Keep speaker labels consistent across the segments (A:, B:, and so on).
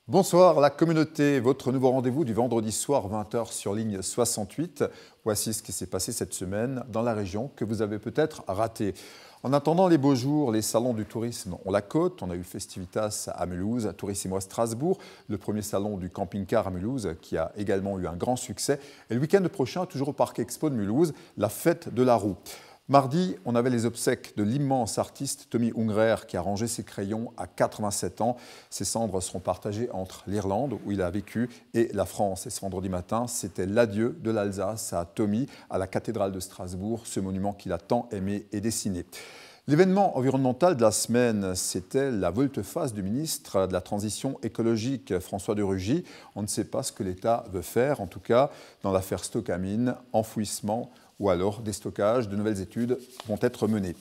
A: Bonsoir la communauté, votre nouveau rendez-vous du vendredi soir 20h sur ligne 68. Voici ce qui s'est passé cette semaine dans la région que vous avez peut-être raté. En attendant les beaux jours, les salons du tourisme ont la côte. On a eu Festivitas à Mulhouse, Tourisimo à Strasbourg, le premier salon du camping-car à Mulhouse qui a également eu un grand succès. Et le week-end prochain, toujours au Parc Expo de Mulhouse, la fête de la roue. Mardi, on avait les obsèques de l'immense artiste Tommy Ungerer qui a rangé ses crayons à 87 ans. Ses cendres seront partagées entre l'Irlande, où il a vécu, et la France. Et ce vendredi matin, c'était l'adieu de l'Alsace à Tommy, à la cathédrale de Strasbourg, ce monument qu'il a tant aimé et dessiné. L'événement environnemental de la semaine, c'était la volte-face du ministre de la Transition écologique, François de Rugy. On ne sait pas ce que l'État veut faire, en tout cas dans l'affaire Stocamine, enfouissement ou alors des stockages. De nouvelles études vont être menées.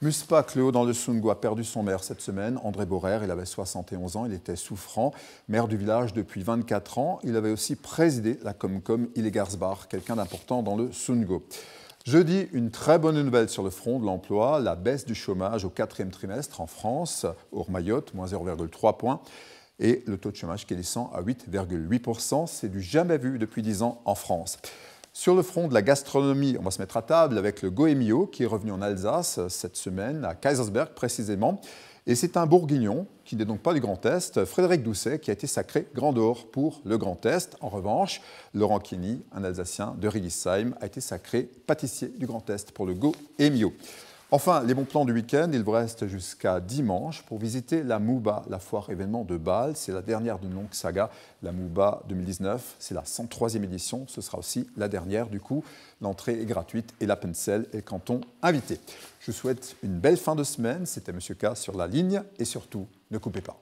A: Muspac, le haut dans le Sungo, a perdu son maire cette semaine, André Borrère. Il avait 71 ans, il était souffrant, maire du village depuis 24 ans. Il avait aussi présidé la Comcom Illegarsbach, quelqu'un d'important dans le Sungo. Jeudi, une très bonne nouvelle sur le front de l'emploi, la baisse du chômage au 4e trimestre en France, hors Mayotte, moins 0,3 points, et le taux de chômage qui descend à 8,8%. C'est du jamais vu depuis 10 ans en France. Sur le front de la gastronomie, on va se mettre à table avec le Goemio qui est revenu en Alsace cette semaine, à Kaysersberg précisément. Et c'est un Bourguignon, qui n'est donc pas du Grand Est, Frédéric Doucet, qui a été sacré Grand d'Or pour le Grand Est. En revanche, Laurent Kini, un Alsacien de Rildisheim, a été sacré pâtissier du Grand Est pour le Goemio. Enfin, les bons plans du week-end, il vous reste jusqu'à dimanche pour visiter la Mouba, la foire événement de Bâle. C'est la dernière d'une longue saga, la Mouba 2019. C'est la 103e édition, ce sera aussi la dernière du coup. L'entrée est gratuite et la Pencel est le canton invité. Je vous souhaite une belle fin de semaine. C'était Monsieur K sur la ligne et surtout, ne coupez pas.